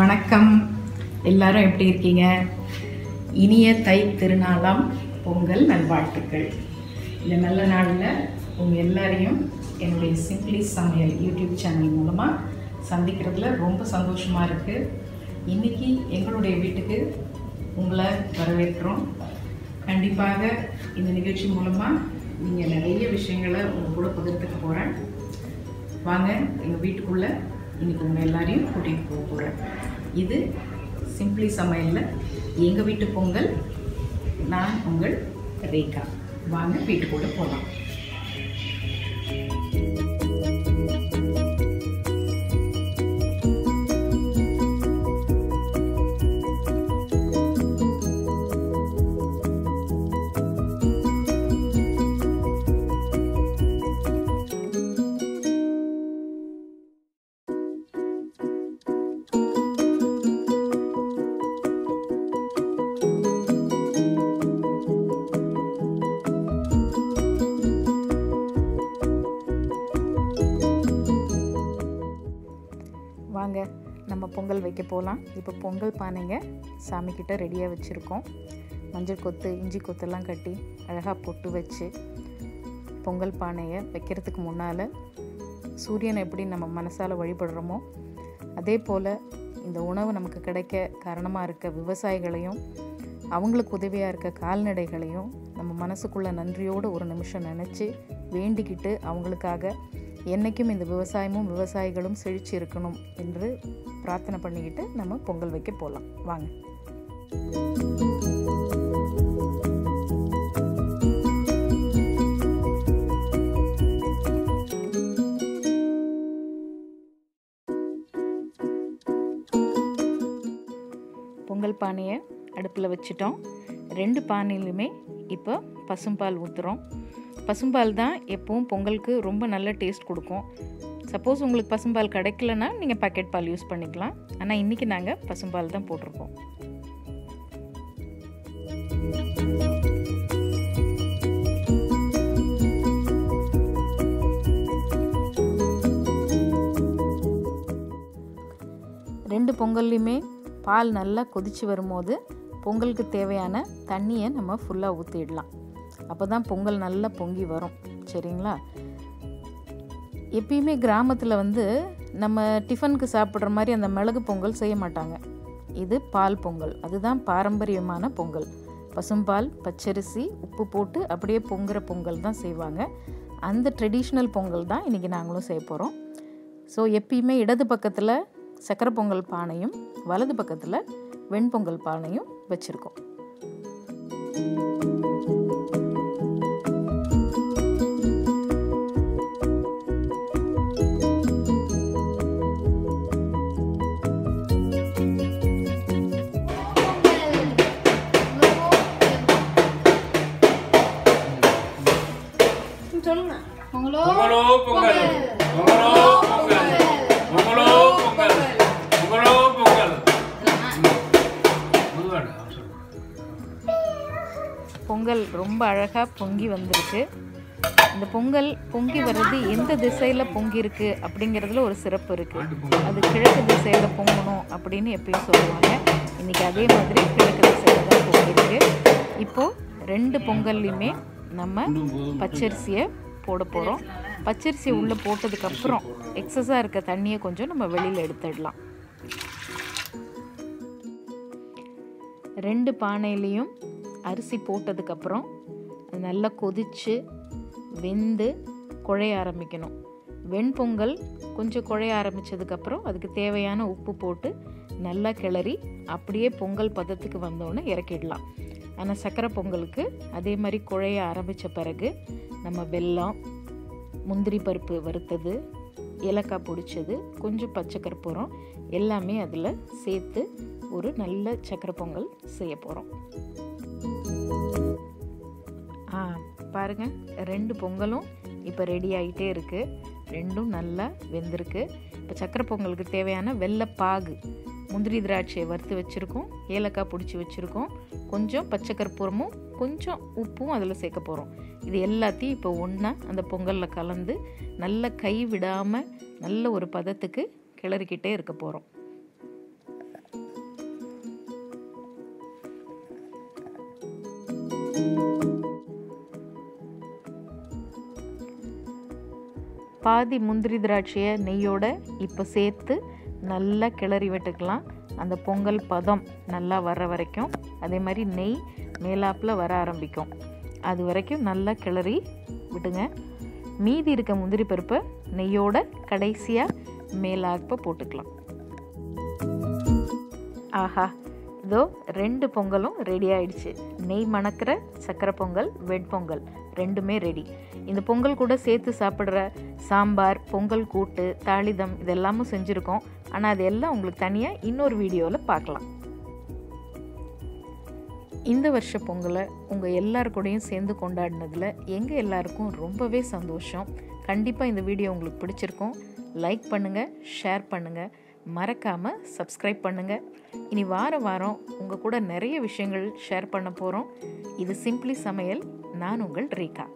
வணக்கம். எல்லாரும் எப்படி இருக்கீங்க? இனிய தை திருநாளாம் பொங்கல் நல்வாழ்த்துக்கள். இந்த நல்ல நாளில் உங்கள் எல்லாரையும் என்னுடைய சிம்பிளி சமையல் யூடியூப் சேனல் மூலமாக சந்திக்கிறதுல ரொம்ப சந்தோஷமாக இருக்குது. இன்றைக்கி எங்களுடைய வீட்டுக்கு உங்களை வரவேற்கிறோம். கண்டிப்பாக இந்த நிகழ்ச்சி மூலமாக நீங்கள் நிறைய விஷயங்களை உங்கள் கூட பகிர்ந்துக்க போகிறேன். வாங்க எங்கள் வீட்டுக்குள்ளே இன்றைக்கி உங்கள் எல்லாரையும் கூட்டிகிட்டு போக போகிறேன். இது சிம்பிளி சமையலில் எங்கள் வீட்டு பொங்கல். நான் உங்கள் ரேகா. வாங்க வீட்டுக்குள்ளே போகலாம். வாங்க நம்ம பொங்கல் வைக்க போகலாம். இப்போ பொங்கல் பானைங்க சாமிக்கிட்ட ரெடியாக வச்சுருக்கோம். மஞ்சள் கொத்து, இஞ்சி கொத்தெல்லாம் கட்டி அழகாக பொட்டு வச்சு பொங்கல் பானையை வைக்கிறதுக்கு முன்னால் சூரியனை எப்படி நம்ம மனசால் வழிபடுறோமோ அதே போல் இந்த உணவு நமக்கு கிடைக்க காரணமாக இருக்க விவசாயிகளையும் அவங்களுக்கு உதவியாக இருக்க கால்நடைகளையும் நம்ம மனசுக்குள்ளே நன்றியோடு ஒரு நிமிஷம் நினச்சி வேண்டிக்கிட்டு அவங்களுக்காக என்றைக்கும் இந்த விவசாயமும் விவசாயிகளும் செழிச்சு இருக்கணும் என்று பிரார்த்தனை பண்ணிக்கிட்டு நம்ம பொங்கல் வைக்க போகலாம். வாங்க. பொங்கல் பானையை அடுப்பில் வச்சுட்டோம். 2 பானையிலுமே இப்போ பசும்பால் ஊற்றுறோம். பசும்பால் தான் எப்பவும் பொங்கலுக்கு ரொம்ப நல்ல டேஸ்ட் கொடுக்கும். சப்போஸ் உங்களுக்கு பசும்பால் கிடைக்கலன்னா நீங்கள் பாக்கெட் பால் யூஸ் பண்ணிக்கலாம். ஆனால் இன்றைக்கி நாங்கள் பசும்பால் தான் போட்டிருக்கோம். ரெண்டு பொங்கல்லையுமே பால் நல்லா கொதித்து வரும்போது பொங்கலுக்கு தேவையான தண்ணியை நம்ம ஃபுல்லாக ஊற்றிடலாம். அப்போ தான் பொங்கல் நல்லா பொங்கி வரும். சரிங்களா? எப்பயுமே கிராமத்தில் நம்ம டிஃபனுக்கு சாப்பிட்ற மாதிரி அந்த மிளகு பொங்கல் செய்ய மாட்டாங்க. இது பால் பொங்கல். அதுதான் பாரம்பரியமான பொங்கல். பசும்பால், பச்சரிசி, உப்பு போட்டு அப்படியே பொங்குற பொங்கல் தான் செய்வாங்க. அந்த ட்ரெடிஷ்னல் பொங்கல் தான் இன்றைக்கி நாங்களும் செய்ய போகிறோம். ஸோ எப்பயுமே இடது பக்கத்தில் சக்கரை பொங்கல் பானையும் வலது பக்கத்தில் வெண்பொங்கல் பானையும் வச்சுருக்கோம். பொங்கல் ரொம்ப அழகாக பொங்கி வந்திருக்கு. இந்த பொங்கல் பொங்கி வர்றது எந்த திசையில் பொங்கியிருக்கு அப்படிங்கிறதுல ஒரு சிறப்பு இருக்குது. அது கிழக்கு திசையில் பொங்கணும் அப்படின்னு எப்பயும் சொல்லுவாங்க. இன்றைக்கி அதே மாதிரி கிழக்கு திசையில் தான் பொங்கியிருக்கு. இப்போது 2 பொங்கல்லையுமே நம்ம பச்சரிசியை போட போகிறோம். பச்சரிசியை உள்ளே போட்டதுக்கப்புறம் எக்ஸஸாக இருக்க தண்ணியை கொஞ்சம் நம்ம வெளியில் எடுத்துடலாம். 2 பானையிலையும் அரிசி போட்டதுக்கப்புறம் அது நல்லா கொதித்து வெந்து குழைய ஆரம்பிக்கணும். வெண்பொங்கல் கொஞ்சம் குழைய ஆரம்பித்ததுக்கப்புறம் அதுக்கு தேவையான உப்பு போட்டு நல்லா கிளறி அப்படியே பொங்கல் பதத்துக்கு வந்தோன்னே இறக்கிடலாம். ஆனால் சக்கரை பொங்கலுக்கு அதே மாதிரி குழைய ஆரம்பித்த பிறகு நம்ம வெல்லம், முந்திரி பருப்பு வறுத்தது, ஏலக்காய் பொடிச்சது, கொஞ்சம் பச்சை கற்பூரம் எல்லாமே அதில் சேர்த்து ஒரு நல்ல சக்கரை பொங்கல் செய்ய போகிறோம். பாருங்கள், 2 பொங்கலும் இப்போ ரெடி ஆகிட்டே இருக்குது. 2ம் நல்லா வெந்திருக்கு. இப்போ சக்கரை பொங்கலுக்கு தேவையான வெள்ளைப்பாகு, முந்திரி திராட்சையை வறுத்து வச்சுருக்கோம், ஏலக்காய் பிடிச்சி வச்சுருக்கோம், கொஞ்சம் பச்சை கற்பூரமும் கொஞ்சம் உப்பும் அதில் சேர்க்க போகிறோம். இது எல்லாத்தையும் இப்போ ஒன்றா அந்த பொங்கலில் கலந்து நல்ல கை விடாமல் நல்ல ஒரு பதத்துக்கு கிளறிக்கிட்டே இருக்க போகிறோம். பாதி முந்திரி திராட்சையை நெய்யோட இப்போ சேர்த்து நல்லா கிளறி விட்டுக்கலாம். அந்த பொங்கல் பதம் நல்லா வர்ற வரைக்கும், அதே மாதிரி நெய் மேலாப்பில் வர ஆரம்பிக்கும், அது வரைக்கும் நல்லா கிளறி விடுங்க. மீதி இருக்க முந்திரி பருப்பை நெய்யோட கடைசியாக மேலாப்ப போட்டுக்கலாம். ஆஹா, இதோ 2 பொங்கலும் ரெடி ஆயிடுச்சு. நெய் மணக்கிற சக்கரை பொங்கல், வெண்பொங்கல் ரெண்டுமே ரெடி. இந்த பொங்கல் கூட சேர்த்து சாப்பிட்ற சாம்பார், பொங்கல் கூட்டு, தாளிதம் இதெல்லாமும் செஞ்சுருக்கோம். ஆனால் அது எல்லாம் உங்களுக்கு தனியாக இன்னொரு வீடியோவில் பார்க்கலாம். இந்த வருஷ பொங்கலை உங்கள் எல்லாருக்கூடையும் சேர்ந்து கொண்டாடினதில் எங்கள் எல்லாருக்கும் ரொம்பவே சந்தோஷம். கண்டிப்பாக இந்த வீடியோ உங்களுக்கு பிடிச்சிருக்கும். லைக் பண்ணுங்கள், ஷேர் பண்ணுங்கள், மறக்காமல் சப்ஸ்கிரைப் பண்ணுங்கள். இனி வாரம் உங்கள் கூட நிறைய விஷயங்கள் ஷேர் பண்ண போகிறோம். இது சிம்பிளி சமையல். நான் உங்கள் ரேகா.